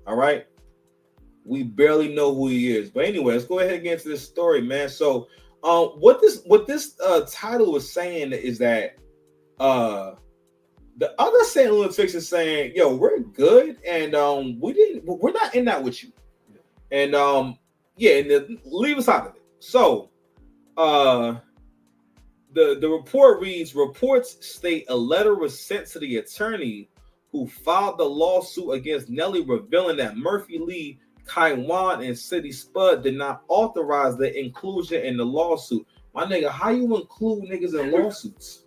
All right. We barely know who he is. But anyway, let's go ahead and get into this story, man. So, what this title is saying is that uh the other St. Lunatics is saying, yo, we're good, and we're not in that with you. And yeah, and leave us out of it. So uh the report reads, reports state a letter was sent to the attorney who filed the lawsuit against Nelly, revealing that Murphy Lee, Kaiwan, and City Spud did not authorize the inclusion in the lawsuit. My nigga, how you include niggas in lawsuits?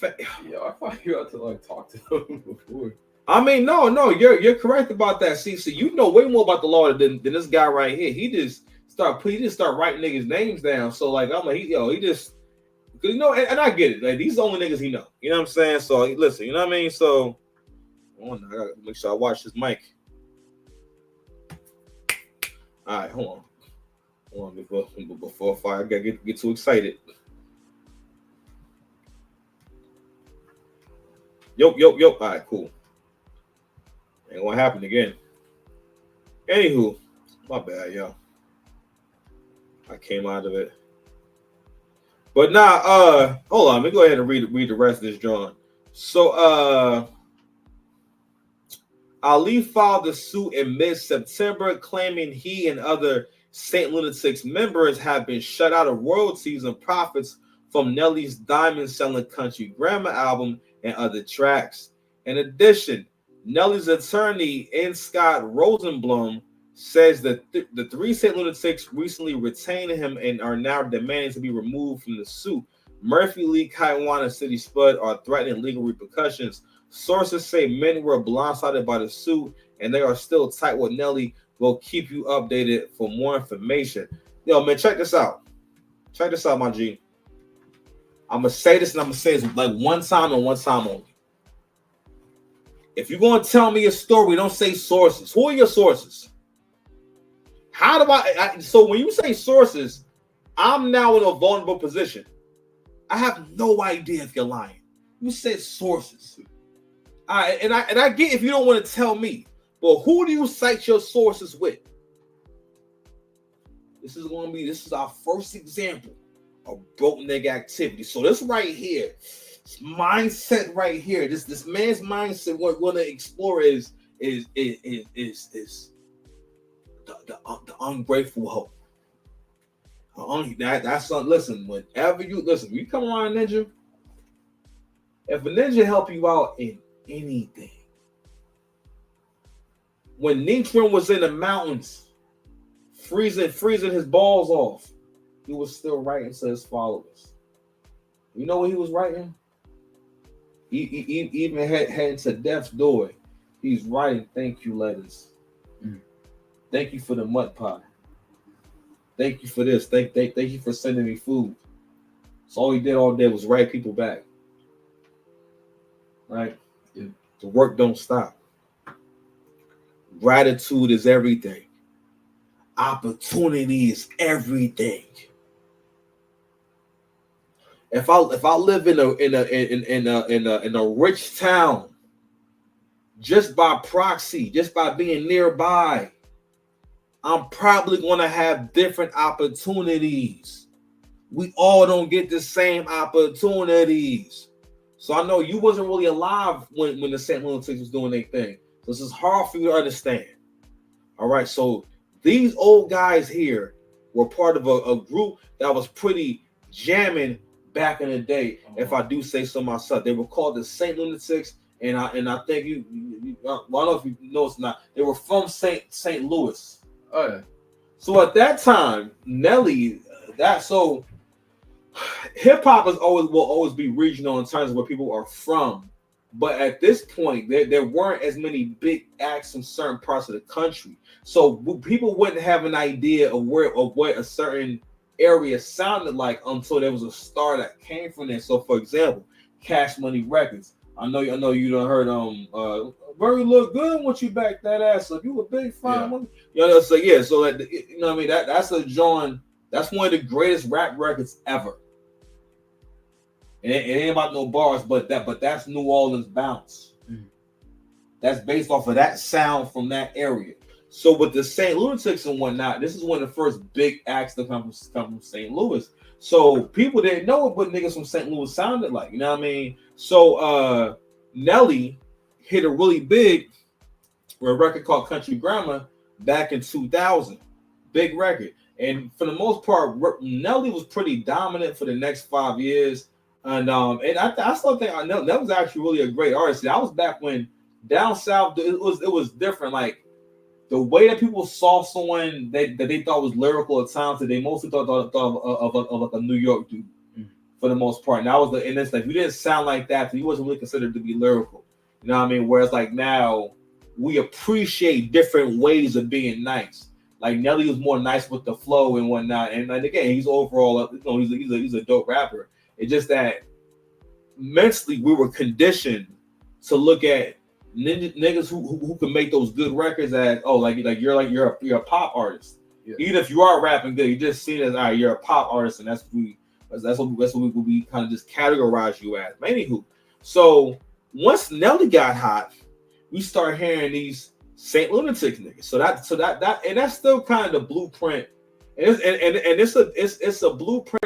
Yeah, I thought you had to like talk to them before. I mean, no, you're correct about that. See, so you know way more about the law than this guy right here. He just start writing niggas' names down. So like, I'm like, he just, because and I get it. Like, these are the only niggas he know. You know what I'm saying? So listen, you know what I mean? So I gotta make sure I watch this mic. All right, hold on before fire. I gotta get too excited. Yo. All right, cool. Ain't gonna happen again. Anywho, my bad, yo. I came out of it. But now, hold on. Let me go ahead and read the rest of this drawing. So, Ali filed the suit in mid-September, claiming he and other St. Lunatics members have been shut out of royalties and profits from Nelly's diamond-selling Country Grammar album and other tracks. In addition, Nelly's attorney, N. Scott Rosenblum, says that the three St. Lunatics recently retained him and are now demanding to be removed from the suit. Murphy Lee, Kaiwan, and City Spud are threatening legal repercussions. Sources say men were blindsided by the suit and they are still tight with Nelly. We'll keep you updated for more information. Yo, man, check this out. Check this out, my G. I'm going to say this and I'm going to say this like one time and one time only. If you're going to tell me a story, don't say sources. Who are your sources? How do I so when you say sources, I'm now in a vulnerable position. I have no idea if you're lying. You said sources. And I get if you don't want to tell me, but who do you cite your sources with? This is our first example of broke nigga activity. So this right here, this mindset right here, this man's mindset, what we're gonna explore is the ungrateful hope. Listen, whenever you come around Ninja, if a ninja help you out in anything, when Nitron was in the mountains, freezing his balls off, he was still writing to his followers. You know what he was writing? He even heading to death's door. He's writing thank you letters. Thank you for the mud pie. Thank you for this. Thank you for sending me food. So all he did all day was write people back. Right? Yeah. The work don't stop. Gratitude is everything. Opportunity is everything. If I live in a rich town, just by proxy, just by being nearby, I'm probably going to have different opportunities. We all don't get the same opportunities. So I know you wasn't really alive when the St. Lunatics was doing their thing. So this is hard for you to understand. All right, so these old guys here were part of a group that was pretty jamming back in the day, if I do say so myself. They were called the St. Lunatics, and I think I don't know if you know it's not. They were from St. Louis. Oh yeah. So at that time, Nelly, hip hop will always be regional in terms of where people are from. But at this point, there weren't as many big acts in certain parts of the country, so people wouldn't have an idea of what a certain area sounded like until there was a star that came from there. So, for example, Cash Money Records. I know you done heard Very Look Good once you back that ass up. You a big fine one. You know, so yeah, so that, you know what I mean, that's a joint. That's one of the greatest rap records ever. It ain't about no bars, but that's New Orleans bounce. that's based off of that sound from that area. So with the St. Lunatics and whatnot, this is one of the first big acts to come from St. Louis. So people didn't know what niggas from St. Louis sounded like. You know what I mean? So Nelly hit a really big record called Country Grammar back in 2000. Big record. And for the most part, Nelly was pretty dominant for the next 5 years. And I still think Nelly was actually really a great artist. That was back when down south it was different. Like the way that people saw someone that they thought was lyrical or talented, they mostly thought of like a New York dude for the most part. And that was and it's like, if you didn't sound like that, then you wasn't really considered to be lyrical. You know what I mean? Whereas like now we appreciate different ways of being nice. Like Nelly was more nice with the flow and whatnot. And like, again, he's overall, you know, he's a dope rapper. It's just that mentally we were conditioned to look at niggas who can make those good records as you're a pop artist. Yeah. Even if you are rapping good, you just seen as you're a pop artist, and that's what we kind of just categorize you as. But anywho, so once Nelly got hot, we start hearing these St. Lunatics niggas. So that and that's still kind of the blueprint, and it's a blueprint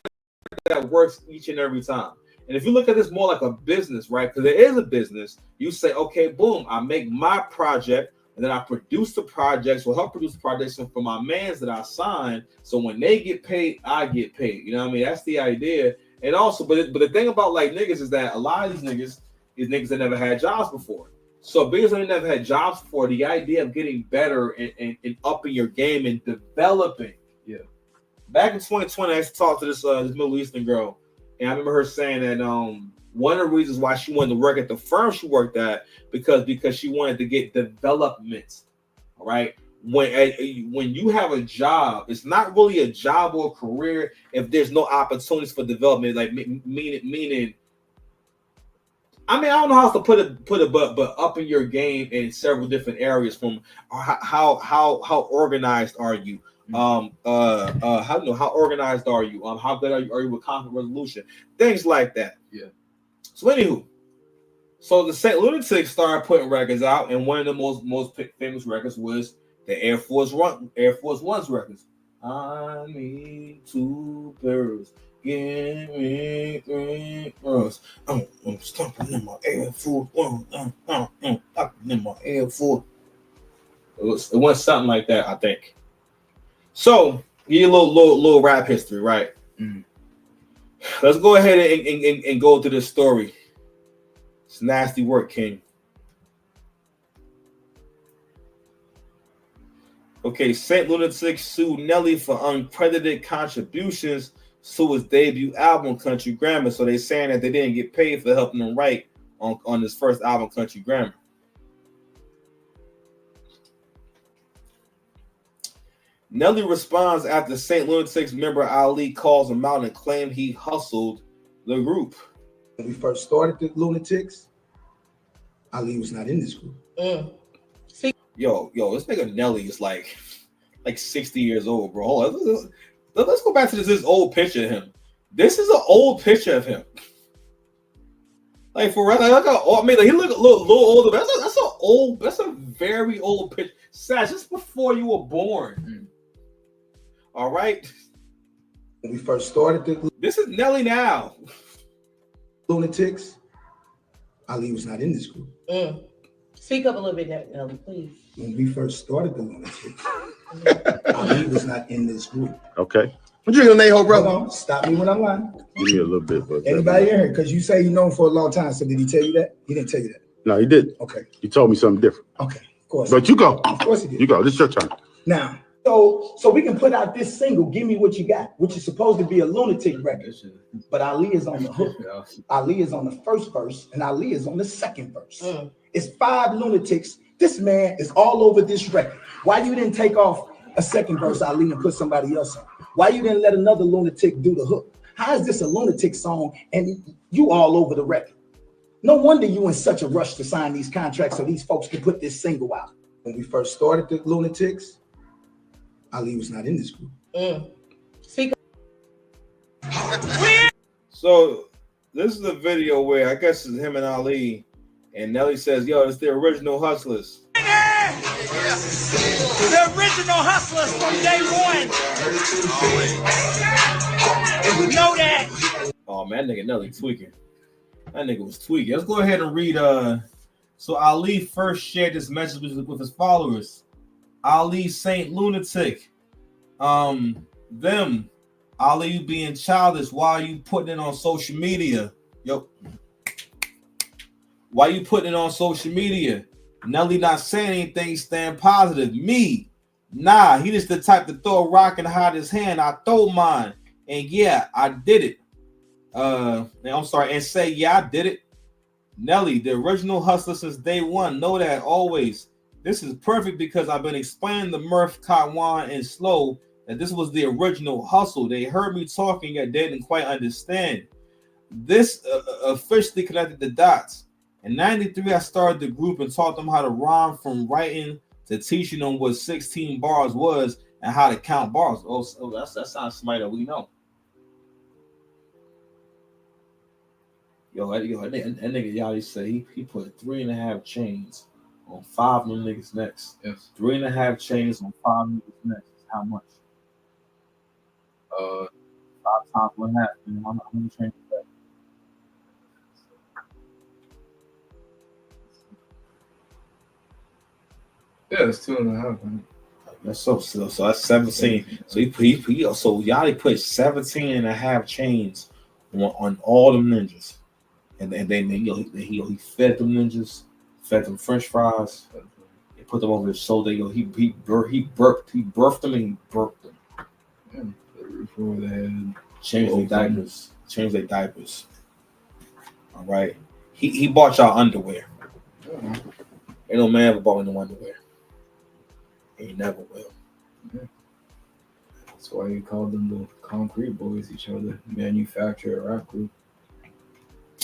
that works each and every time. And if you look at this more like a business, right? Because it is a business. You say, okay, boom, I make my project, and then I produce the projects, will help produce the projects for my mans that I sign. So when they get paid, I get paid. You know what I mean? That's the idea. And also, but the thing about like niggas is that a lot of these niggas is niggas that never had jobs before. So because they never had jobs before, the idea of getting better and upping your game and developing. Yeah. Back in 2020, I used to talk to this Middle Eastern girl. And I remember her saying that one of the reasons why she wanted to work at the firm she worked at because she wanted to get development. All right. When you have a job, it's not really a job or a career if there's no opportunities for development. Like meaning. I mean, I don't know how else to put it, but upping your game in several different areas. From how organized are you? How organized are you? How good are you with conflict resolution? Things like that. Yeah. So anywho, so the St. Lunatics started putting records out, and one of the most famous records was the Air Force One's records. I need 2 birds. Give me 3 birds. I'm stomping in my Air Force One. Stomping in my Air Force. It was something like that, I think. So, give you a little rap history, right? Mm. Let's go ahead and go through this story. It's nasty work, King. Okay, St. Lunatics sued Nelly for uncredited contributions to his debut album, Country Grammar. So they're saying that they didn't get paid for helping them write on his first album, Country Grammar. Nelly responds after St. Lunatics member Ali calls him out and claimed he hustled the group. When we first started the Lunatics, Ali was not in this group. Yo, this nigga Nelly is like 60 years old, bro. Hold on. Let's go back to this old picture of him. This is an old picture of him. Like for real, he look a little older. But that's a very old picture. Sash, just before you were born. All right. When we first started this is Nelly now. Lunatics, Ali was not in this group. Speak up a little bit, Nelly, please. When we first started the Lunatics, Ali was not in this group. Okay. What you gonna name, ho, brother? Hold on, stop me when I'm lying. Give me a little bit, but anybody in here? Because you say you know him for a long time. So did he tell you that? He didn't tell you that. No, he didn't. Okay. He told me something different. Okay, of course. But you go. Of course he did. You go. This is your turn. Now, so we can put out this single, Give Me What You Got, which is supposed to be a Lunatic record. But Ali is on the hook. Ali is on the first verse, and Ali is on the second verse. It's 5 Lunatics. This man is all over this record. Why you didn't take off a second verse, Ali, and put somebody else on? Why you didn't let another Lunatic do the hook? How is this a Lunatic song and you all over the record? No wonder you in such a rush to sign these contracts so these folks can put this single out. When we first started the Lunatics, Ali was not in this group. So this is a video where I guess it's him and Ali And Nelly says, yo, it's the original hustlers. The original hustlers from day one. Know that. Oh man, that nigga Nelly tweaking. That nigga was tweaking. Let's go ahead and read. So Ali first shared this message with his followers. Ali Saint Lunatic. Them. Ali, you being childish. Why are you putting it on social media? Yo. Why you putting it on social media? Nelly not saying anything, staying positive. Me. Nah, he just the type to throw a rock and hide his hand. I throw mine. And yeah, I did it. I'm sorry, and say, yeah, I did it. Nelly, the original hustler since day one. Know that always. This is perfect because I've been explaining to Murph, Katwan, and Slow that this was the original hustle. They heard me talking, yet they didn't quite understand. This officially connected the dots. In 93, I started the group and taught them how to rhyme from writing to teaching them what 16 bars was and how to count bars. Oh, that sounds somebody that we know. That nigga Yachty said he put 3.5 chains on 5 of them niggas' necks. Yes. 3.5 chains on 5 niggas' necks. How much? 5 times 1.5. How many chains is that? Yeah, it's 2.5. Man. That's so that's 17. So so Yachty put 17.5 chains on all them ninjas. And then he fed them ninjas, fed them French fries, he put them over his shoulder. He birthed them and he burped them. Yeah, the roof over the head. Change their diapers. All right. He bought y'all underwear. Yeah. Ain't no man ever bought no underwear. He never will. Yeah. That's why he called them the Concrete Boys, each other manufacturer rap group.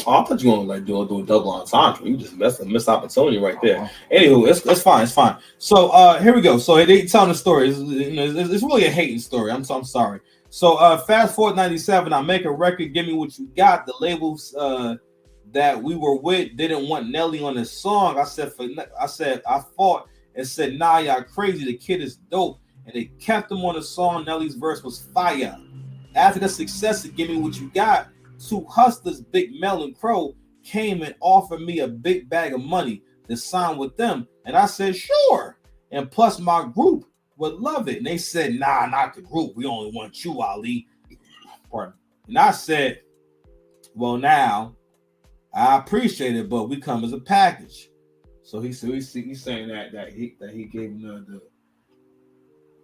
Oh, I thought you were like do a double entendre. You just missed opportunity right there. Anywho, it's fine. So here we go. So they telling the story. It's really a hating story. I'm sorry. So fast forward 97. I make a record. Give me what you got. The labels that we were with didn't want Nelly on the song. I fought and said, nah, y'all crazy. The kid is dope, and they kept him on the song. Nelly's verse was fire. After the success of Give Me What You Got, 2 hustlers, Big Mel and Crow, came and offered me a big bag of money to sign with them. And I said, sure. And plus my group would love it. And they said, nah, not the group. We only want you, Ali. Pardon. And I said, well, now, I appreciate it, but we come as a package. So he's saying that he gave him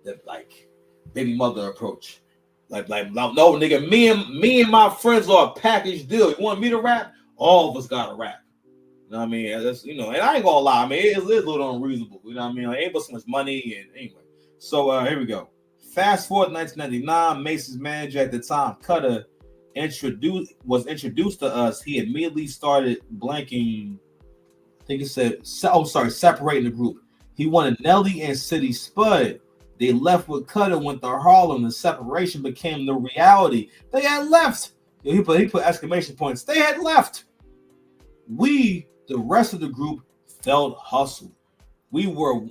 the like baby mother approach. Like no nigga, me and my friends are a package deal. You want me to rap? All of us gotta rap. You know what I mean? That's, and I ain't gonna lie, man, it is a little unreasonable. You know what I mean? Like, ain't but so much money, and anyway. So here we go. Fast forward 1999, Mace's manager at the time, Cutter, was introduced to us. He immediately started blanking. I think it said, separating the group. He wanted Nelly and City Spud. They left with Cutter, went to Harlem. The separation became the reality. They had left. He put exclamation points. They had left. We, the rest of the group, felt hustled. We were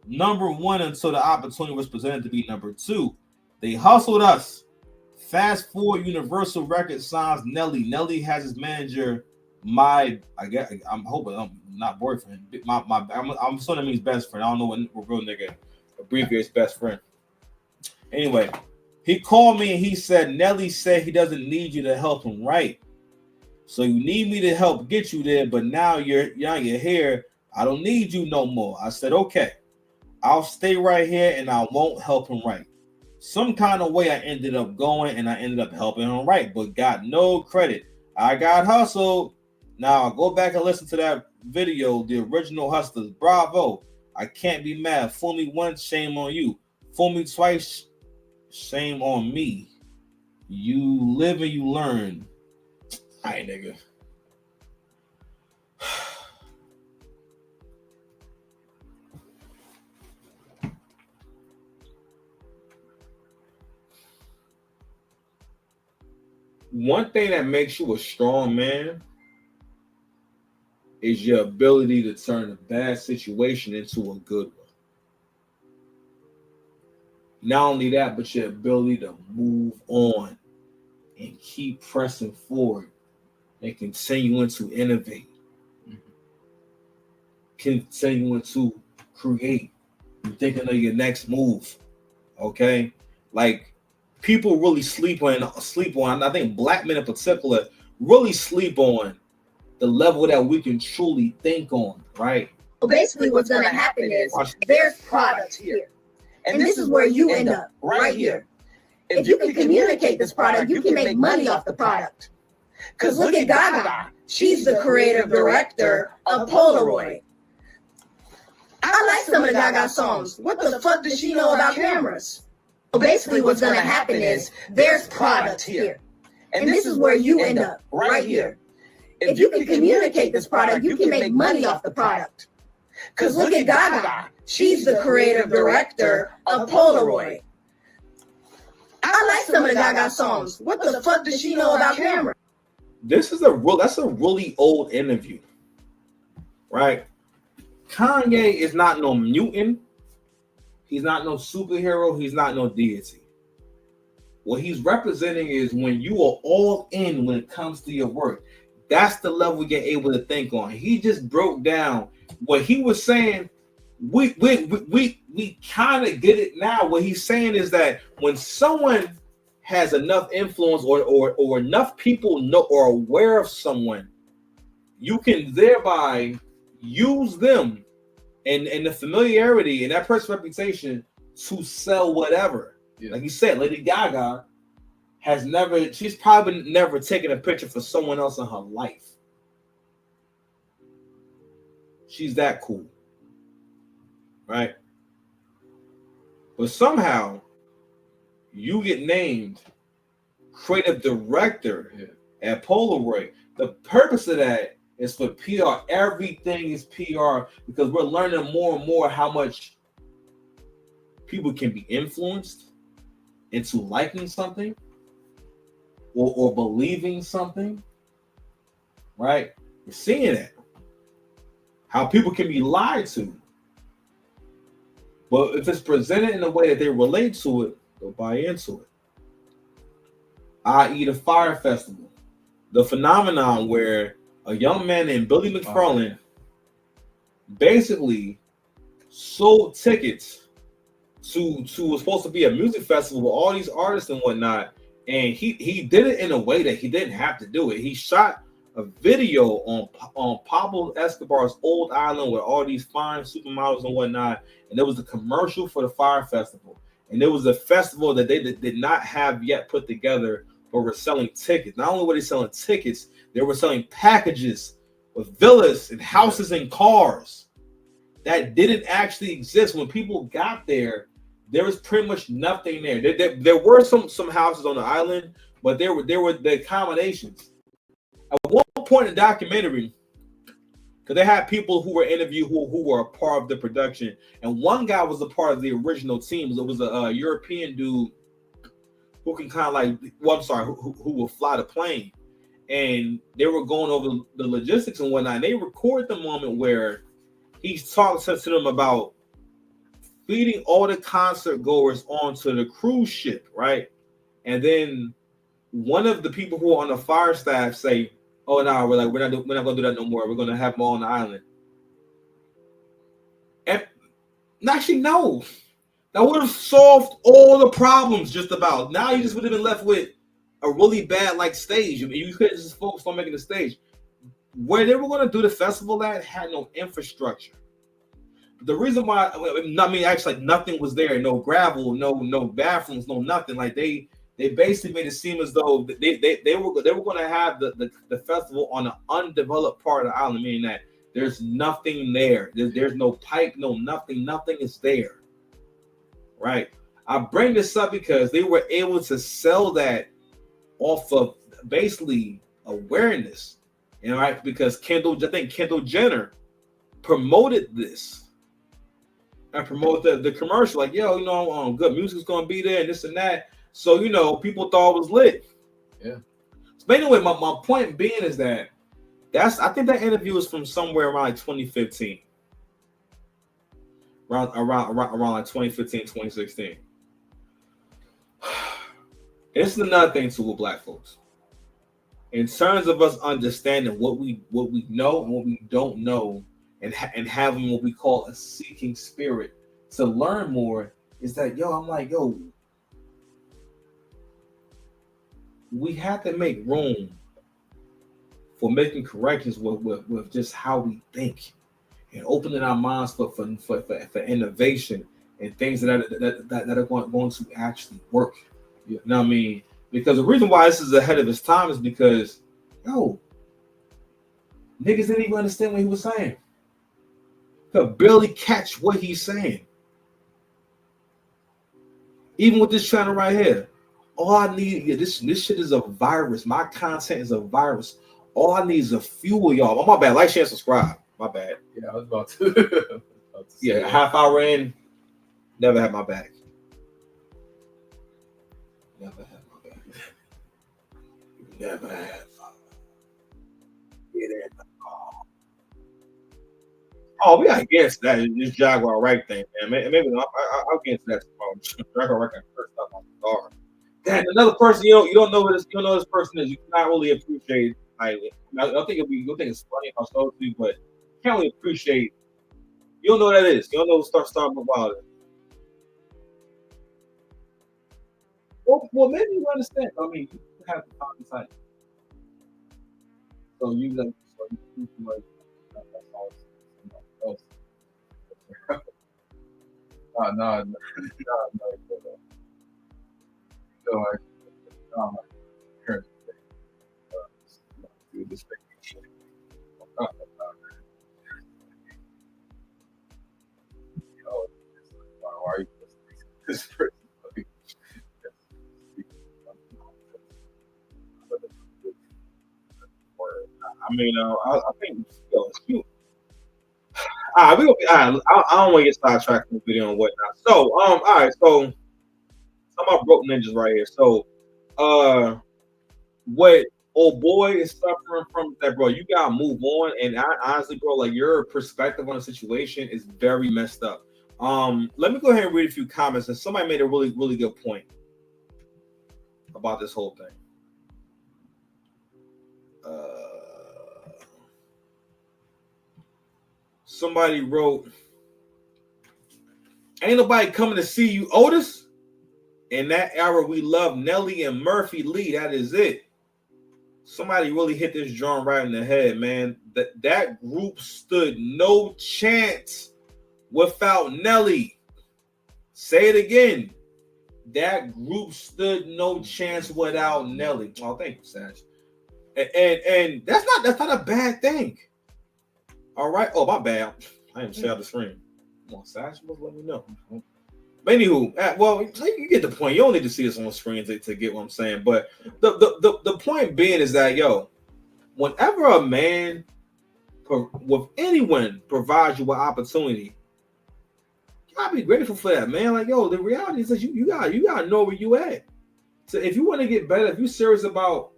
number 1 until the opportunity was presented to be number 2. They hustled us. Fast forward, Universal Records signs Nelly. Nelly has his manager, I'm hoping I'm not boyfriend. I'm assuming that means best friend. I don't know what real nigga abbreviates best friend. Anyway, he called me and he said, Nelly said he doesn't need you to help him write. So you need me to help get you there, but now you're here. I don't need you no more. I said, okay, I'll stay right here and I won't help him write. Some kind of way I ended up going and I ended up helping him write, but got no credit. I got hustled. Now go back and listen to that video, the original Hustlers. Bravo. I can't be mad. Fool me once, shame on you. Fool me twice, shame on me. You live and you learn. Hi, nigga. One thing that makes you a strong man is your ability to turn a bad situation into a good one. Not only that, but your ability to move on and keep pressing forward and continuing to innovate, continuing to create, thinking of your next move. Okay, like people really sleep on. I think black men in particular really sleep on the level that we can truly think on, right? So basically, what's going to happen is there's product here. And this is where you end up, right here. If you can communicate this product, you can make money off the product. Because look at Gaga. She's the creative director of Polaroid. I like some of the Gaga songs. What the fuck does she know about cameras? So basically, what's going to happen is there's product here. And this is where you end up, right here. If you can communicate this product, you can make money off the product. Because look at Gaga. She's the creative director of Polaroid. I like some of the Gaga songs. What the fuck does she know about camera? That's a really old interview, right? Kanye is not no mutant. He's not no superhero. He's not no deity. What he's representing is when you are all in when it comes to your work. That's the level you're able to think on. He just broke down what he was saying. We kind of get it now. What he's saying is that when someone has enough influence or enough people know or aware of someone, you can thereby use them and the familiarity and that person's reputation to sell whatever. Yeah. Like you said, Lady Gaga she's probably never taken a picture for someone else in her life. She's that cool. Right? But somehow you get named creative director at Polaroid. The purpose of that is for PR. Everything is PR because we're learning more and more how much people can be influenced into liking something or believing something. Right? We're seeing it. How people can be lied to. But if it's presented in a way that they relate to it, they'll buy into it. I.e. the Fire Festival. The phenomenon where a young man named Billy McFarland basically sold tickets to was supposed to be a music festival with all these artists and whatnot. And he did it in a way that he didn't have to do it. He shot a video on Pablo Escobar's old island with all these fine supermodels and whatnot, and there was a commercial for the Fire Festival, and there was a festival that they did not have yet put together, but were selling tickets. Not only were they selling tickets, they were selling packages with villas and houses and cars that didn't actually exist. When people got there, there was pretty much nothing there. There were some houses on the island, but there were the accommodations. At one point in the documentary, because they had people who were interviewed who were a part of the production, and one guy was a part of the original team. It was a European dude who can kind of who will fly the plane, and they were going over the logistics and whatnot. And they record the moment where he's talking to them about feeding all the concert goers onto the cruise ship, right? And then one of the people who are on the fire staff say, "Oh no, we're not gonna do that no more. We're gonna have them all on the island." And actually, no, that would have solved all the problems just about. Now you just would have been left with a really bad stage. I mean, you could have just focused on making the stage. Where they were gonna do the festival at had no infrastructure. The reason why, actually, nothing was there. No gravel, no bathrooms, no nothing. They basically made it seem as though they were going to have the festival on an undeveloped part of the island, meaning that there's nothing there. There's no pipe, no nothing. Nothing is there, right? I bring this up because they were able to sell that off of basically awareness, right? Because I think Kendall Jenner promoted this. I promoted the commercial, good music's going to be there and this and that. So, people thought it was lit. Yeah. But anyway, my point being is that I think that interview was from somewhere around like 2015. Around like 2015, 2016. This is another thing too with black folks. In terms of us understanding what we know and what we don't know, and having what we call a seeking spirit to learn more, is that I'm like, we have to make room for making corrections with just how we think, and opening our minds for innovation and things that are going to actually work. You know what I mean? Because the reason why this is ahead of its time is because, niggas didn't even understand what he was saying. Could barely catch what he's saying. Even with this channel right here, all I need, this shit is a virus. My content is a virus. All I need is a fuel, y'all. Oh, my bad. Like, share, subscribe. My bad. Yeah, I was about to. Yeah, half hour in, never had my back. Never had my back. Never had. Oh, we got against that. This Jaguar right thing, man. Maybe I'll get into that tomorrow. Jaguar right can first up on the car. Then another person, you don't know who this. You don't know who this person is. You cannot really appreciate. I think you'll think it's funny if I show it to you, but you can't really appreciate. You don't know what that is. You don't know who starting about it. Well, maybe you understand. I mean, you have the conversation. So you like, that's all. No. Why are you this person? I mean, I think it's cute. All right, we gonna be. All right, I don't want to get sidetracked from the video and whatnot. So, all right, so some of my broke ninjas right here. So, what old boy is suffering from that, bro? You gotta move on. And honestly, bro, like your perspective on the situation is very messed up. Let me go ahead and read a few comments. And somebody made a really, really good point about this whole thing. Somebody wrote, "Ain't nobody coming to see you, Otis. In that era, we love Nelly and Murphy Lee. That is it." Somebody really hit this drum right in the head, man. That group stood no chance without Nelly. Say it again. That group stood no chance without Nelly. Oh, thank you, Saj. And that's not a bad thing. All right. Oh, my bad. I didn't share the screen. Come on, Saj. Let me know. But anywho, well, you get the point. You don't need to see this on the screen to get what I'm saying. But the point being is that, whenever a man with anyone provides you with opportunity, you gotta be grateful for that, man. Like, the reality is that you gotta know where you at. So if you want to get better, if you're serious about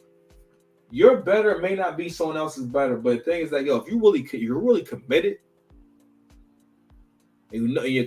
your better, may not be someone else's better. But the thing is that, if you're really committed, and you're